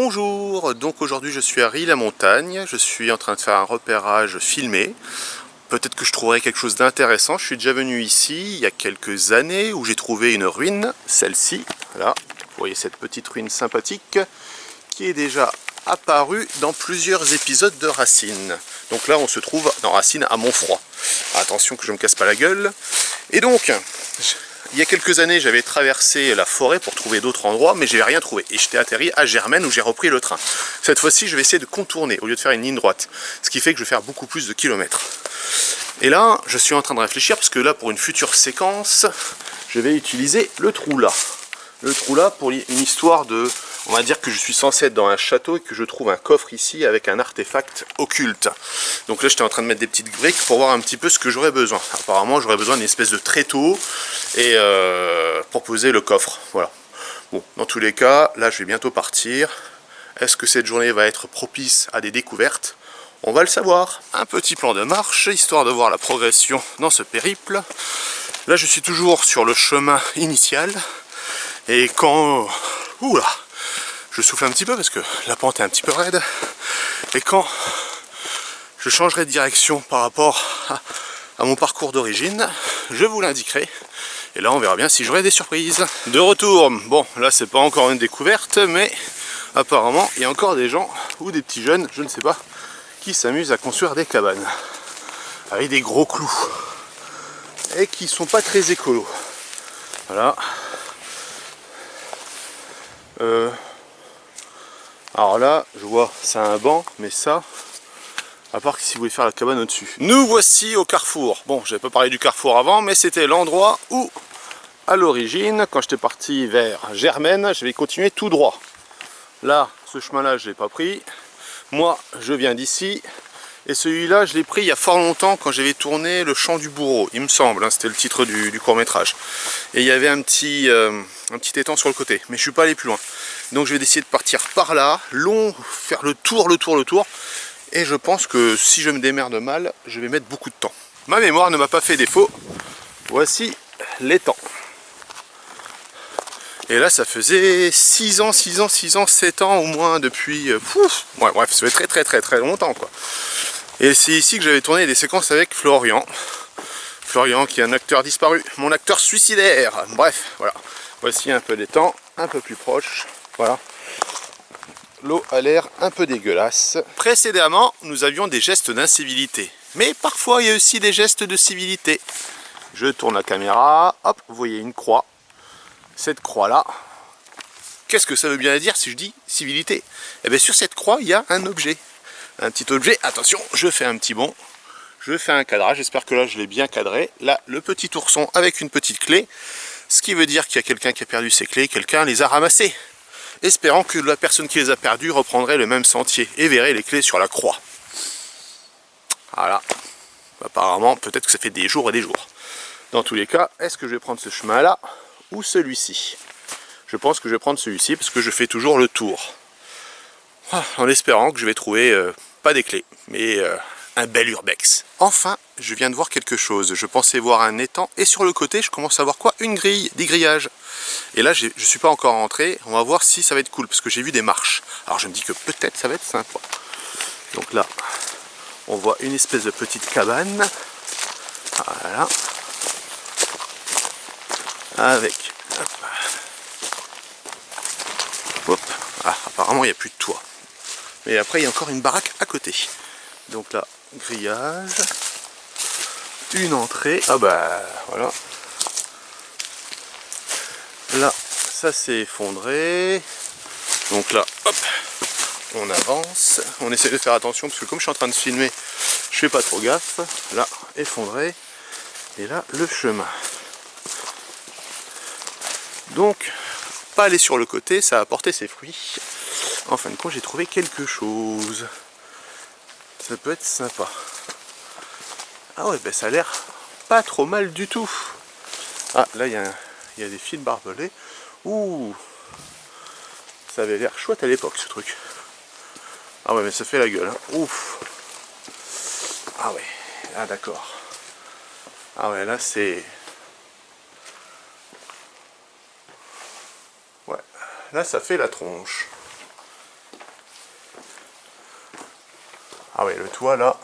Bonjour, donc aujourd'hui je suis à Ry-la-Montagne, je suis en train de faire un repérage filmé. Peut-être que je trouverai quelque chose d'intéressant. Je suis déjà venu ici il y a quelques années où j'ai trouvé une ruine, celle-ci. Voilà, vous voyez cette petite ruine sympathique qui est déjà apparue dans plusieurs épisodes de Racine. Donc là on se trouve dans Racine à Montfroid. Attention que je ne me casse pas la gueule. Et donc, il y a quelques années, j'avais traversé la forêt pour trouver d'autres endroits, mais je n'avais rien trouvé. Et j'étais atterri à Germaine où j'ai repris le train. Cette fois-ci, je vais essayer de contourner au lieu de faire une ligne droite. Ce qui fait que je vais faire beaucoup plus de kilomètres. Et là, je suis en train de réfléchir, parce que là, pour une future séquence, je vais utiliser le trou là. Le trou là pour une histoire de... On va dire que je suis censé être dans un château et que je trouve un coffre ici avec un artefact occulte. Donc là j'étais en train de mettre des petites briques pour voir un petit peu ce que j'aurais besoin. Apparemment j'aurais besoin d'une espèce de tréteau et pour poser le coffre. Voilà. Bon, dans tous les cas, là je vais bientôt partir. Est-ce que cette journée va être propice à des découvertes? On va le savoir. Un petit plan de marche, histoire de voir la progression dans ce périple. Là je suis toujours sur le chemin initial. Et quand... Oula, je souffle un petit peu parce que la pente est un petit peu raide. Et quand je changerai de direction par rapport à mon parcours d'origine, je vous l'indiquerai. Et là on verra bien si j'aurai des surprises. De retour, bon là c'est pas encore une découverte, mais apparemment il y a encore des gens, ou des petits jeunes, je ne sais pas, qui s'amusent à construire des cabanes. Avec des gros clous. Et qui sont pas très écolos. Voilà. Alors là, je vois, c'est un banc, mais ça, à part que si vous voulez faire la cabane au-dessus. Nous voici au carrefour. Bon, j'avais pas parlé du carrefour avant, mais c'était l'endroit où, à l'origine, quand j'étais parti vers Germaine, je vais continuer tout droit. Là, ce chemin-là, je l'ai pas pris. Moi, je viens d'ici. Et celui-là, je l'ai pris il y a fort longtemps quand j'avais tourné Le Chant du Bourreau, il me semble, hein, c'était le titre du court-métrage. Et il y avait un petit étang sur le côté, mais je suis pas allé plus loin. Donc je vais essayer de partir par là, long, faire le tour. Et je pense que si je me démerde mal, je vais mettre beaucoup de temps. Ma mémoire ne m'a pas fait défaut. Voici l'étang. Et là, ça faisait 6 ans, 7 ans au moins depuis... ouais, bref, ça fait très longtemps, quoi. Et c'est ici que j'avais tourné des séquences avec Florian. Florian qui est un acteur disparu, mon acteur suicidaire. Bref, voilà. Voici un peu l'étang, un peu plus proche. Voilà. L'eau a l'air un peu dégueulasse. Précédemment, nous avions des gestes d'incivilité. Mais parfois, il y a aussi des gestes de civilité. Je tourne la caméra. Hop, vous voyez une croix. Cette croix-là, qu'est-ce que ça veut bien dire si je dis civilité? Eh bien, sur cette croix, il y a un objet. Un petit objet. Attention, je fais un petit bond. Je fais un cadrage. J'espère que là, je l'ai bien cadré. Là, le petit ourson avec une petite clé. Ce qui veut dire qu'il y a quelqu'un qui a perdu ses clés. Quelqu'un les a ramassées. Espérant que la personne qui les a perdues reprendrait le même sentier et verrait les clés sur la croix. Voilà. Apparemment, peut-être que ça fait des jours et des jours. Dans tous les cas, est-ce que je vais prendre ce chemin-là ou celui-ci? Je pense que je vais prendre celui-ci parce que je fais toujours le tour. En espérant que je vais trouver, pas des clés, mais un bel urbex. Enfin, je viens de voir quelque chose. Je pensais voir un étang et sur le côté, je commence à voir quoi? Une grille, des grillages. Et là, je ne suis pas encore rentré. On va voir si ça va être cool parce que j'ai vu des marches. Alors je me dis que peut-être ça va être sympa. Donc là, on voit une espèce de petite cabane. Voilà. Avec... Hop. Ah, apparemment, il n'y a plus de toit. Mais après, il y a encore une baraque à côté. Donc là, grillage. Une entrée. Ah bah, voilà. Là, ça s'est effondré. Donc là, hop, on avance. On essaie de faire attention parce que comme je suis en train de filmer, je fais pas trop gaffe. Là, effondré. Et là, le chemin. Donc, pas aller sur le côté, ça a apporté ses fruits. En fin de compte, j'ai trouvé quelque chose. Ça peut être sympa. Ah ouais, ben ça a l'air pas trop mal du tout. Ah, là, il y a des fils barbelés. Ouh, ça avait l'air chouette à l'époque, ce truc. Ah ouais, mais ça fait la gueule. Hein. Ouf. Ah ouais, ah d'accord. Ah ouais, là, c'est... Ouais, là, ça fait la tronche. Ah ouais, le toit là.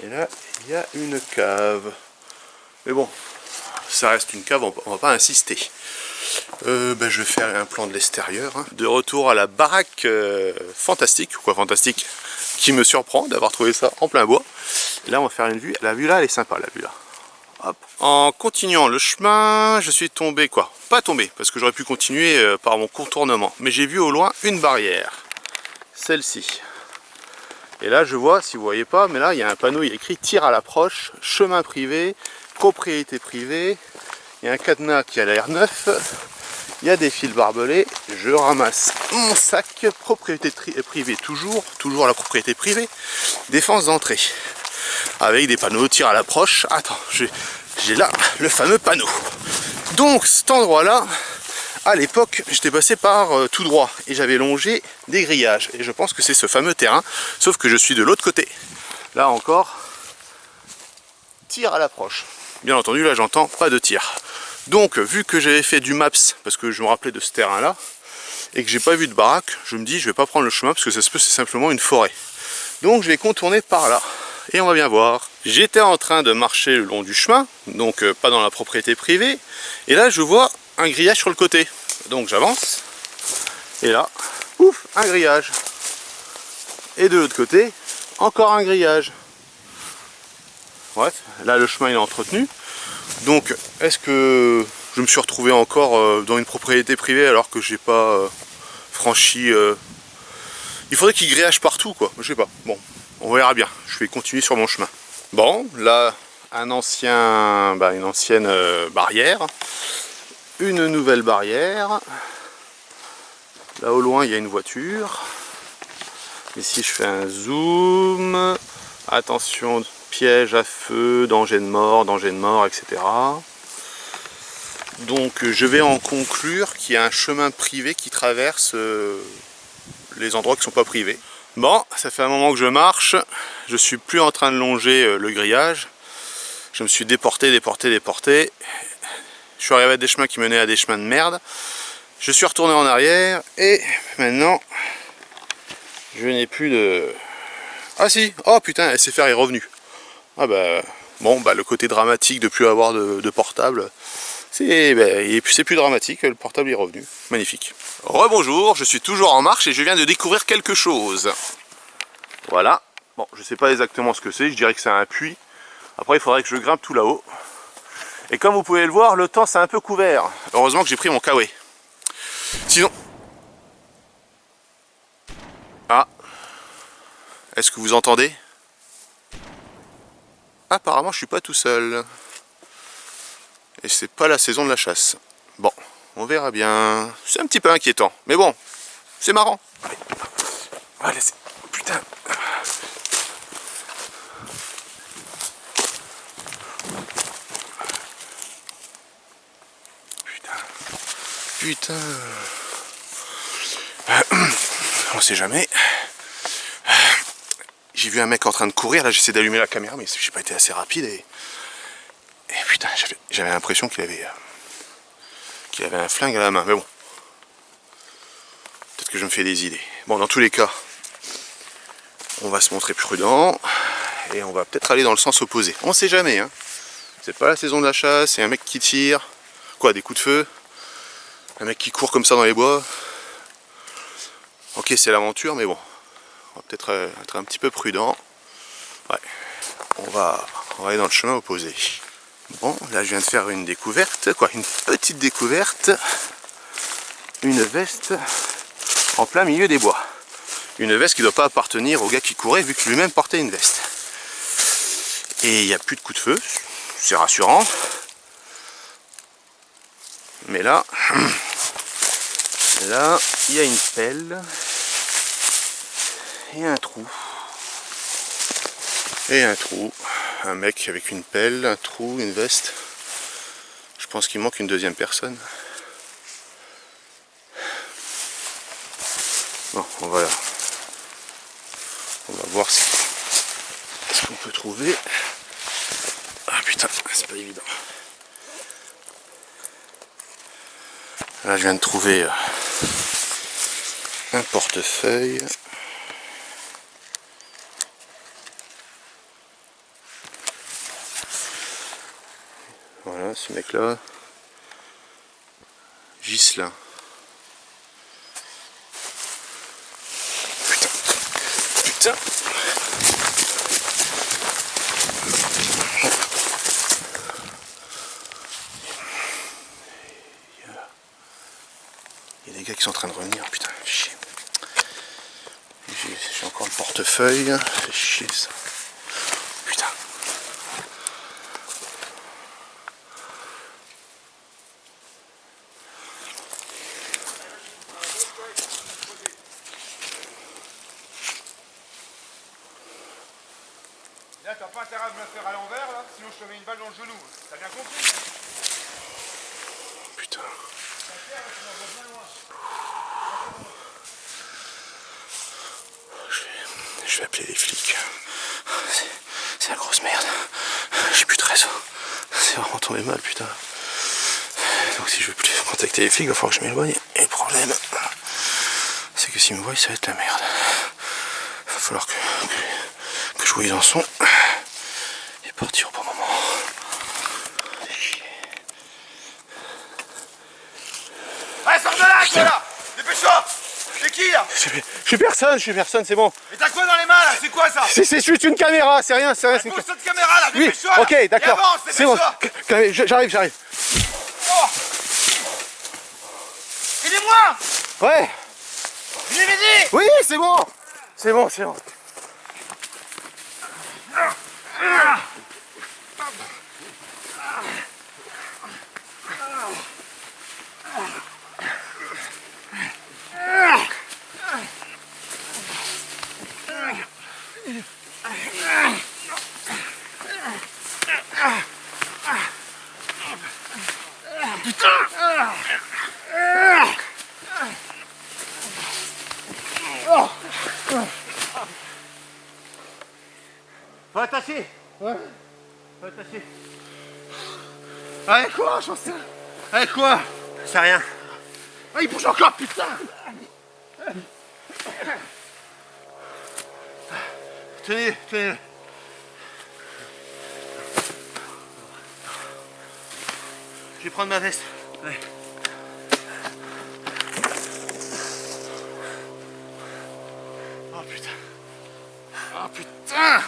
Et là, il y a une cave. Mais bon, ça reste une cave, on va pas insister. Je vais faire un plan de l'extérieur. Hein. De retour à la baraque fantastique, quoi fantastique, qui me surprend d'avoir trouvé ça en plein bois. Et là, on va faire une vue. La vue là, elle est sympa, la vue là. Hop. En continuant le chemin, je suis tombé, quoi. Pas tombé, parce que j'aurais pu continuer par mon contournement. Mais j'ai vu au loin une barrière. Celle-ci. Et là, je vois, si vous voyez pas, mais là, il y a un panneau, il y a écrit tir à l'approche, chemin privé, propriété privée. Il y a un cadenas qui a l'air neuf. Il y a des fils barbelés. Je ramasse mon sac, propriété privée, toujours la propriété privée. Défense d'entrée. Avec des panneaux, tir à l'approche. Attends, j'ai là le fameux panneau. Donc, cet endroit-là, à l'époque, j'étais passé par tout droit et j'avais longé des grillages. Et je pense que c'est ce fameux terrain, sauf que je suis de l'autre côté. Là encore, tir à l'approche. Bien entendu, là j'entends pas de tir. Donc, vu que j'avais fait du maps, parce que je me rappelais de ce terrain-là, et que j'ai pas vu de baraque, je me dis je vais pas prendre le chemin parce que ça se peut c'est simplement une forêt. Donc je vais contourner par là. Et on va bien voir. J'étais en train de marcher le long du chemin, donc pas dans la propriété privée. Et là je vois un grillage sur le côté. Donc j'avance. Et là, ouf, un grillage. Et de l'autre côté, encore un grillage. Bref, là le chemin il est entretenu. Donc est-ce que je me suis retrouvé encore dans une propriété privée alors que j'ai pas franchi... Il faudrait qu'il grillage partout quoi, je sais pas. Bon, on verra bien, je vais continuer sur mon chemin. Bon, là, une ancienne barrière. Une nouvelle barrière. Là au loin, il y a une voiture. Ici, je fais un zoom. Attention, piège à feu, danger de mort, etc. Donc, je vais en conclure qu'il y a un chemin privé qui traverse les endroits qui ne sont pas privés. Bon, ça fait un moment que je marche. Je suis plus en train de longer le grillage. Je me suis déporté. Je suis arrivé à des chemins qui menaient à des chemins de merde. Je suis retourné en arrière et maintenant je n'ai plus de... Ah si, oh putain, SFR est revenu. Ah bah, bon, bah le côté dramatique de plus avoir de portable, c'est plus dramatique, le portable est revenu. Magnifique. Rebonjour, je suis toujours en marche et je viens de découvrir quelque chose. Voilà, bon, je sais pas exactement ce que c'est, je dirais que c'est un puits. Après, il faudrait que je grimpe tout là-haut. Et comme vous pouvez le voir, le temps c'est un peu couvert. Heureusement que j'ai pris mon kawaii. Sinon... Ah. Est-ce que vous entendez? Apparemment, je suis pas tout seul. Et c'est pas la saison de la chasse. Bon, on verra bien. C'est un petit peu inquiétant. Mais bon, c'est marrant. Allez. Allez, putain. Putain. On sait jamais. J'ai vu un mec en train de courir, là j'essaie d'allumer la caméra, mais j'ai pas été assez rapide et putain, j'avais l'impression qu'il avait un flingue à la main, mais bon. Peut-être que je me fais des idées. Bon, dans tous les cas, on va se montrer prudent et on va peut-être aller dans le sens opposé. On sait jamais, hein. C'est pas la saison de la chasse, c'est un mec qui tire, quoi, des coups de feu, un mec qui court comme ça dans les bois. Ok, c'est l'aventure, mais bon. On va peut-être être un petit peu prudent. Ouais. On va aller dans le chemin opposé. Bon, là je viens de faire une découverte, quoi, une petite découverte. Une veste en plein milieu des bois. Une veste qui ne doit pas appartenir au gars qui courait vu que lui-même portait une veste. Et il n'y a plus de coups de feu, c'est rassurant. Mais là, il y a une pelle. Et un trou. Et un trou. Un mec avec une pelle, un trou, une veste. Je pense qu'il manque une deuxième personne. Bon, on va voir ce qu'on peut trouver. Ah putain, c'est pas évident. Là, je viens de trouver un portefeuille. Voilà, ce mec-là. Ghislain. Putain. Putain. Il y a des gars qui sont en train de revenir, putain, chier. J'ai encore le portefeuille, c'est chier ça. Putain. Là, t'as pas intérêt à me la faire à l'envers, là, sinon je te mets une balle dans le genou. T'as bien compris? Putain. Je vais appeler les flics. C'est la grosse merde. J'ai plus de réseau. C'est vraiment tombé mal, putain. Donc si je veux plus contacter les flics, il va falloir que je m'éloigne. Et le problème, c'est que s'ils me voient, ça va être la merde. Il va falloir que je vois où ils en sont. Et partir au bon moment. Allez, sors de là, toi, là! Dépêche-toi! C'est qui, là? Je suis personne, c'est bon. Et t'as quoi dans les mains, là? C'est quoi, ça? C'est juste une caméra, c'est rien, c'est rien. Pose cette caméra, là! Oui, Dépêche-toi, là! ok, d'accord. Et avance, C'est bon, dépêche-toi! j'arrive. Oh! Aidez-moi! Ouais. Venez m'aider! Oui, c'est bon. C'est bon. Faut attacher! Ouais. Faut attacher. Avec quoi, j'en sais? Avec quoi? Je sais rien. Ah, il bouge encore, putain! Tenez. Je vais prendre ma veste. Ouais. Oh putain. Oh putain.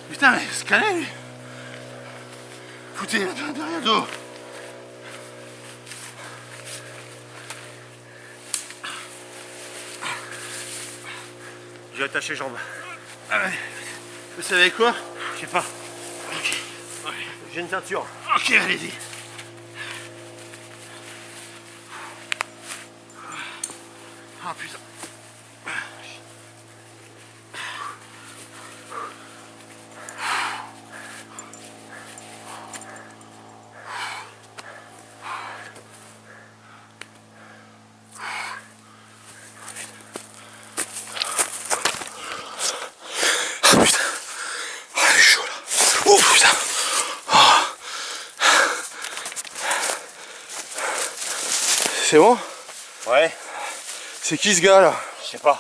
Putain, mais ce calait, lui. Foutez derrière le dos. Je vais attacher les jambes. Ah ouais. Vous savez quoi? Je sais pas. Ok. Ouais. J'ai une ceinture. Ok, allez-y. Ah putain. C'est bon? Ouais. C'est qui ce gars là? Je sais pas.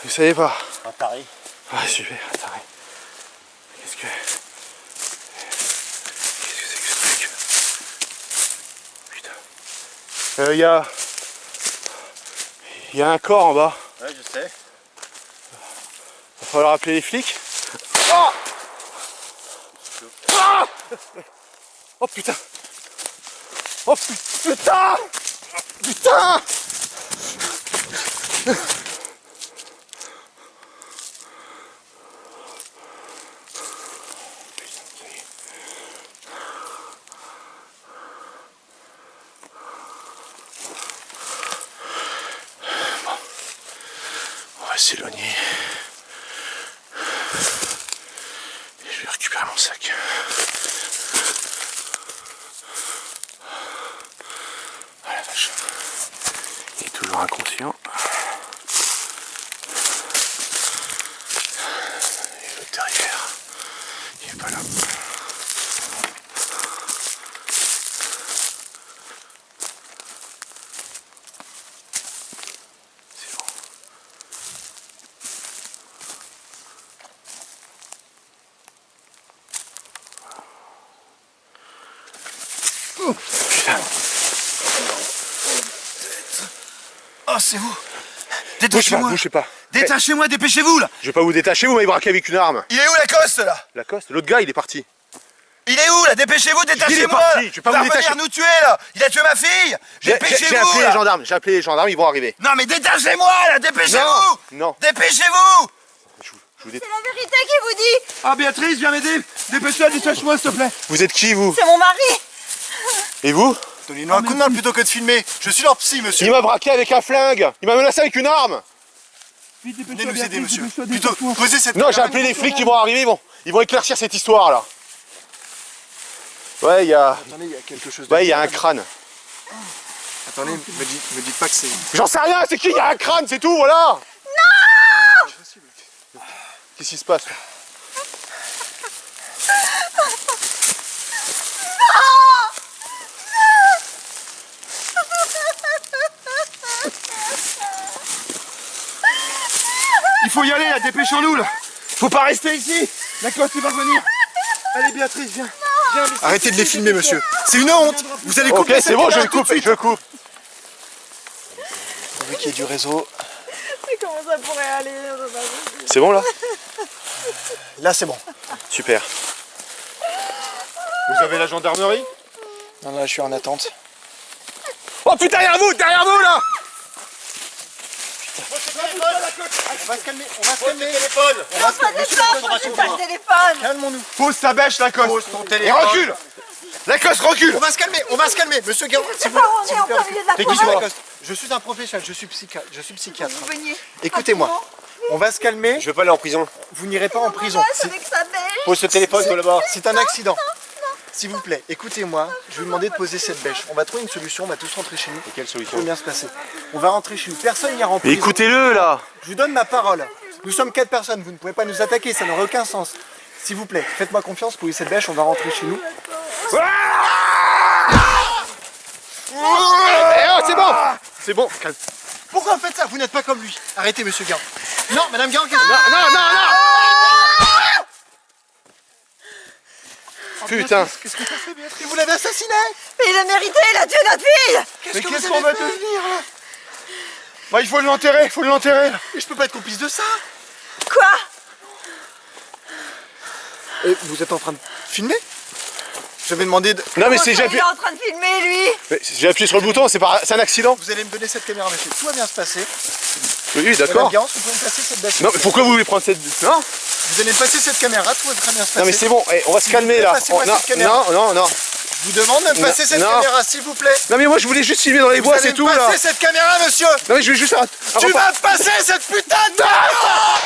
Vous savez pas? Un taré. Ouais, super, attends. Qu'est-ce que c'est que ce truc? Putain. Y a un corps en bas. Ouais, je sais. Va falloir appeler les flics. Oh, ah, oh putain. Oh putain. Putain. S'éloigner et je vais récupérer mon sac. Ah la vache, il est toujours inconscient. Et l'autre derrière, il est pas là. C'est bon. Oh, c'est vous. Bougez pas, Détachez-moi. bougez pas. Détachez-moi, dépêchez-vous là. Je vais pas vous détacher, vous m'avez braqué avec une arme. Il est où Lacoste là? Lacoste, l'autre gars il est parti. Il est où là? Dépêchez-vous, détachez-moi. parti, je vais pas Il va vous détacher. revenir nous tuer là. Il a tué ma fille. J'ai Dépêchez-vous appelé là. les gendarmes, ils vont arriver. Non mais détachez-moi là, dépêchez-vous. Non. Dépêchez-vous. Je vous C'est la vérité qui vous dit. Ah Béatrice, viens m'aider. Dépêche-toi, détache-moi s'il te plaît. Vous êtes qui vous? C'est mon mari. Et vous? Donnez-nous un coup de main plutôt que de filmer. Je suis leur psy, monsieur. Il m'a braqué avec un flingue. Il m'a menacé avec une arme. Venez nous aider, monsieur. Plutôt, posez cette Non, j'ai caméra. appelé les flics qui vont arriver, ils vont éclaircir cette histoire là. Ouais, il y a Attendez, il y a quelque chose. ouais, il y a un crâne. Attendez, me dites pas que c'est. J'en sais rien, c'est qui? Il y a un crâne, c'est tout, voilà. Qu'est-ce qui se passe? Il faut y aller là, dépêchons-nous là. Faut pas rester ici. Lacoste, il va revenir. Allez Béatrice, viens. Arrêtez de les filmer, monsieur. C'est une honte. Vous allez couper. Ok, c'est bon, je coupe, je coupe. Vu qu'il y a du réseau. Mais comment ça pourrait aller? C'est bon là? Là, c'est bon. Super. Vous avez la gendarmerie? Non, là, je suis en attente. Oh putain, derrière vous là! On va se calmer, on va se calmer. Non, pas de ça, pas le téléphone. Calmons-nous. Pose ta bêche, Lacoste. Pose ton Et téléphone. recule. Lacoste, recule. On va se calmer, monsieur Guérin. C'est pas on est en plein milieu de la T'es qui forêt. toi, Lacoste? Je suis un professionnel, je suis psychiatre. Vous veniez. Écoutez-moi, on va se calmer. Je veux pas aller en prison. Vous n'irez pas en prison. C'est avec sa belle. Pose ce téléphone là-bas. C'est un accident. S'il vous plaît, écoutez-moi, je vais vous demander de poser cette bêche. On va trouver une solution, on va tous rentrer chez nous. Quelle Ça solution? peut bien se passer. On va rentrer chez nous, personne n'ira en prison. Écoutez-le là! Je vous donne ma parole. Nous sommes 4 personnes, vous ne pouvez pas nous attaquer, ça n'aurait aucun sens. S'il vous plaît, faites-moi confiance, posez cette bêche, on va rentrer chez nous. C'est bon! C'est bon, calme. Pourquoi vous faites ça? Vous n'êtes pas comme lui. Arrêtez, monsieur Guérin. Non, madame Guérin, qu'est-ce que... Putain! Qu'est-ce que t'as fait, Béatrice? Vous l'avez assassiné. Mais il a mérité, il a tué notre fille. Mais qu'est-ce vous qu'on va avez fait? devenir là? Bah, il faut l'enterrer, là. Mais je peux pas être complice de ça. Quoi? Et vous êtes en train de filmer? J'avais demandé de... Non mais Comment c'est ça, j'ai il appuyé, est en train de filmer lui. j'ai appuyé sur le bouton, c'est un accident. Vous allez me donner cette caméra, monsieur. Tout va bien se passer. Oui, Madame d'accord. Guérin, vous pouvez me passer cette bêche. Non mais pourquoi vous voulez prendre cette... Non? Vous allez me passer cette caméra, tout va très bien se passer. Non mais c'est bon, on va se calmer là. Passez-moi Non, cette caméra. non. Je vous demande de me passer cette Non. caméra, s'il vous plaît. Non mais moi je voulais juste filmer dans les Vous bois, allez c'est me tout là. passer cette caméra, monsieur. Non mais je vais juste... Tu vas me passer cette putain de caméra.